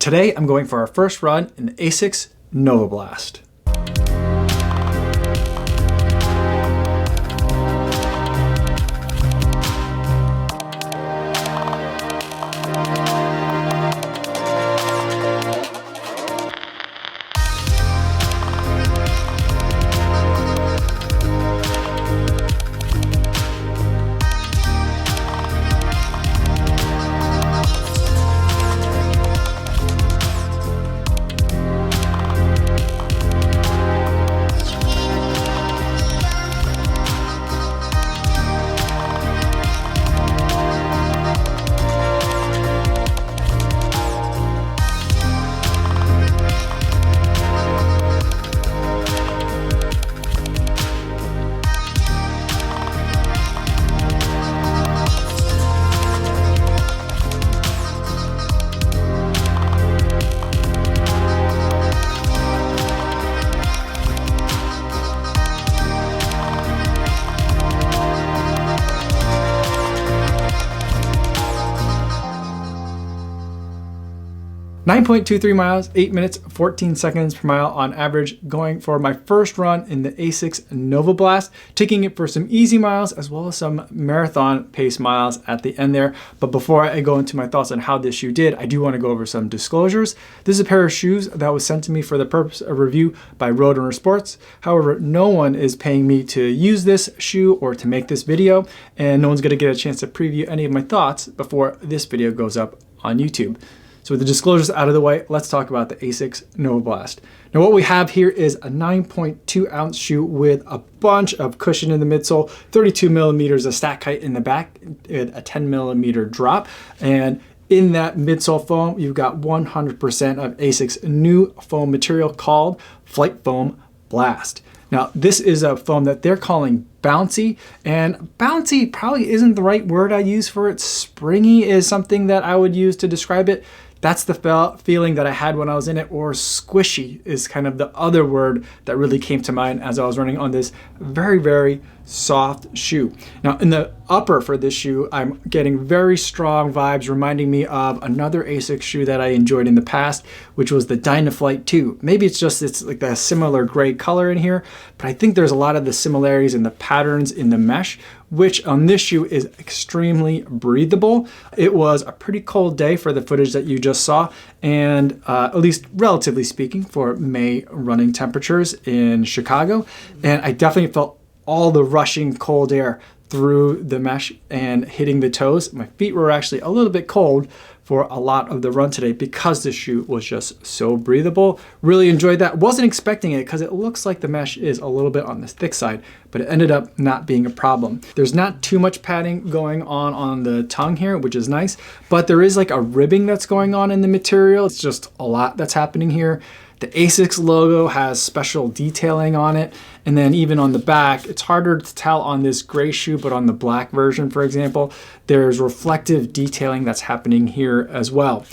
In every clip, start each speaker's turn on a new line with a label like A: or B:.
A: Today, I'm going for our first run in the Asics Novablast. .23 miles, 8 minutes, 14 seconds per mile on average, going for my first run in the Asics Novablast, taking it for some easy miles as well as some marathon pace miles at the end there. But before I go into my thoughts on how this shoe did, I do want to go over some disclosures. This is a pair of shoes that was sent to me for the purpose of review by Roadrunner Sports. However, no one is paying me to use this shoe or to make this video, and no one's going to get a chance to preview any of my thoughts before this video goes up on YouTube. So with the disclosures out of the way, let's talk about the Asics Novablast. Now what we have here is a 9.2 ounce shoe with a bunch of cushion in the midsole, 32 millimeters of stack height in the back, a 10 millimeter drop. And in that midsole foam, you've got 100% of Asics' new foam material called Flyte Foam Blast. Now, this is a foam that they're calling bouncy, and bouncy probably isn't the right word I use for it. Springy is something that I would use to describe it. That's the feeling that I had when I was in it, or squishy is kind of the other word that really came to mind as I was running on this very, very soft shoe. Now in the upper for this shoe, I'm getting very strong vibes reminding me of another Asics shoe that I enjoyed in the past, which was the Dynaflyte 2. Maybe it's like a similar gray color in here, but I think there's a lot of the similarities in the patterns in the mesh, which on this shoe is extremely breathable. It was a pretty cold day for the footage that you just saw, and at least relatively speaking for May running temperatures in Chicago. And I definitely felt all the rushing cold air through the mesh and hitting the toes. My feet were actually a little bit cold for a lot of the run today because the shoe was just so breathable. Really enjoyed that. Wasn't expecting it because it looks like the mesh is a little bit on the thick side, but it ended up not being a problem. There's not too much padding going on the tongue here, which is nice, but there is like a ribbing that's going on in the material. It's just a lot that's happening here. The Asics logo has special detailing on it. And then even on the back, it's harder to tell on this gray shoe, but on the black version, for example, there's reflective detailing that's happening here as well.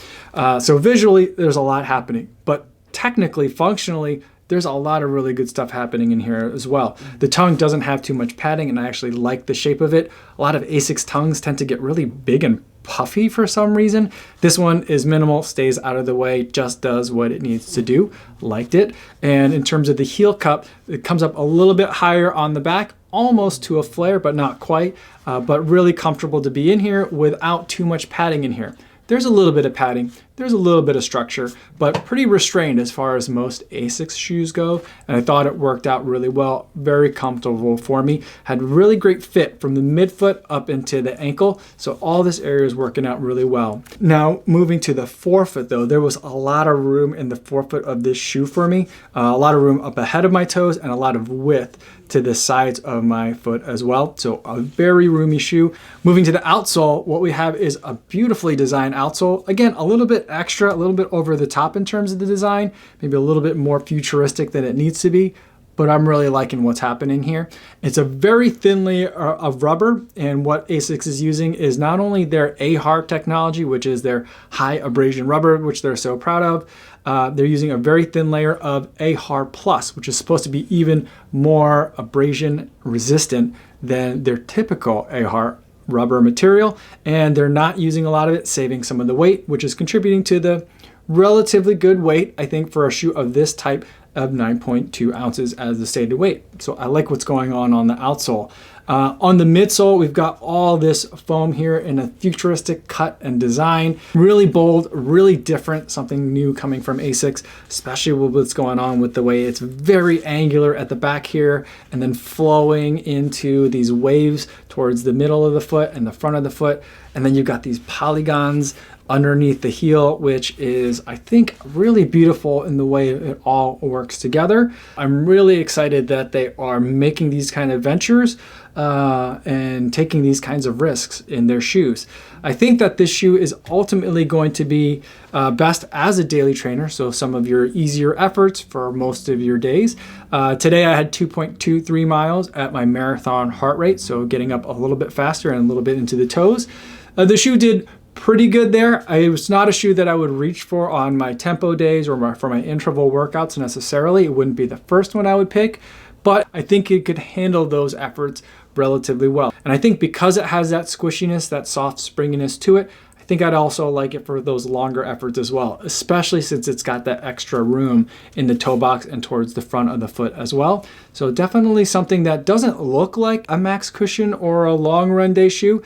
A: So visually, there's a lot happening, but technically, functionally, there's a lot of really good stuff happening in here as well. The tongue doesn't have too much padding, and I actually like the shape of it. A lot of Asics tongues tend to get really big and puffy for some reason. This one is minimal, stays out of the way, just does what it needs to do. Liked it. And in terms of the heel cup, it comes up a little bit higher on the back, almost to a flare, but not quite, but really comfortable to be in here without too much padding in here. There's a little bit of padding, there's a little bit of structure, but pretty restrained as far as most Asics shoes go. And I thought it worked out really well, very comfortable for me. Had really great fit from the midfoot up into the ankle. So all this area is working out really well. Now moving to the forefoot though, there was a lot of room in the forefoot of this shoe for me. A lot of room up ahead of my toes and a lot of width to the sides of my foot as well. So a very roomy shoe. Moving to the outsole, what we have is a beautifully designed outsole. Again, a little bit extra, a little bit over the top in terms of the design, maybe a little bit more futuristic than it needs to be, but I'm really liking what's happening here. It's a very thin layer of rubber, and what Asics is using is not only their A-Hard technology, which is their high abrasion rubber, which they're so proud of. They're using a very thin layer of A-Hard Plus, which is supposed to be even more abrasion resistant than their typical A-Hard rubber material, and they're not using a lot of it, saving some of the weight, which is contributing to the relatively good weight, I think, for a shoe of this type of 9.2 ounces as the stated weight. So I like what's going on the outsole. On the midsole, we've got all this foam here in a futuristic cut and design. Really bold, really different, something new coming from Asics, especially with what's going on with the way it's very angular at the back here and then flowing into these waves towards the middle of the foot and the front of the foot. And then you've got these polygons underneath the heel, which is, I think, really beautiful in the way it all works together. I'm really excited that they are making these kind of ventures and taking these kinds of risks in their shoes. I think that this shoe is ultimately going to be best as a daily trainer, so some of your easier efforts for most of your days. Today I had 2.23 miles at my marathon heart rate, so getting up a little bit faster and a little bit into the toes. The shoe did pretty good there. It was not a shoe that I would reach for on my tempo days or for my interval workouts necessarily. It wouldn't be the first one I would pick, but I think it could handle those efforts relatively well. And I think because it has that squishiness, that soft springiness to it, I think I'd also like it for those longer efforts as well, especially since it's got that extra room in the toe box and towards the front of the foot as well. So definitely something that doesn't look like a max cushion or a long run day shoe,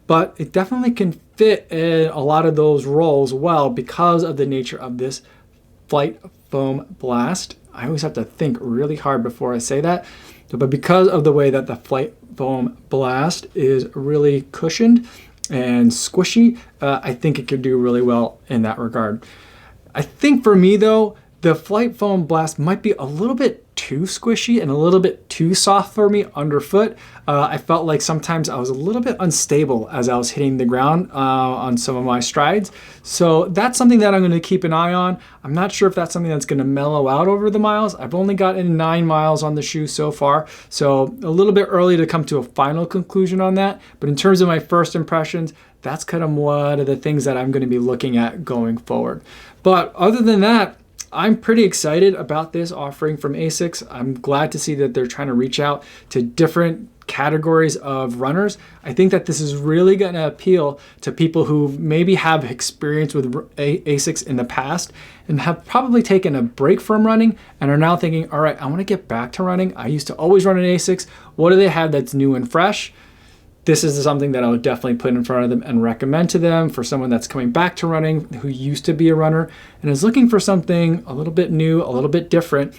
A: but it definitely can fit in a lot of those roles well because of the nature of this Flyte Foam Blast. I always have to think really hard before I say that, but because of the way that the Flyte Foam Blast is really cushioned and squishy, I think it could do really well in that regard. I think for me though, the Flyte Foam Blast might be a little bit too squishy and a little bit too soft for me underfoot. I felt like sometimes I was a little bit unstable as I was hitting the ground on some of my strides. So that's something that I'm going to keep an eye on. I'm not sure if that's something that's going to mellow out over the miles. I've only gotten 9 miles on the shoe so far, so a little bit early to come to a final conclusion on that. But in terms of my first impressions, that's kind of one of the things that I'm going to be looking at going forward. But other than that, I'm pretty excited about this offering from Asics. I'm glad to see that they're trying to reach out to different categories of runners. I think that this is really going to appeal to people who maybe have experience with Asics in the past and have probably taken a break from running and are now thinking, all right, I want to get back to running. I used to always run in Asics. What do they have that's new and fresh? This is something that I would definitely put in front of them and recommend to them for someone that's coming back to running, who used to be a runner and is looking for something a little bit new, a little bit different,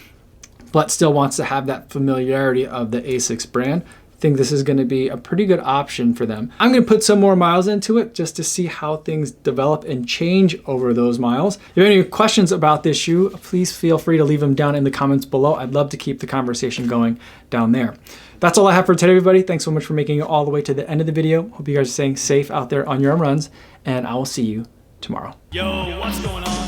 A: but still wants to have that familiarity of the Asics brand. I think this is going to be a pretty good option for them. I'm going to put some more miles into it just to see how things develop and change over those miles. If you have any questions about this shoe, please feel free to leave them down in the comments below. I'd love to keep the conversation going down there. That's all I have for today, everybody. Thanks so much for making it all the way to the end of the video. Hope you guys are staying safe out there on your runs, and I will see you tomorrow.
B: Yo, what's going on?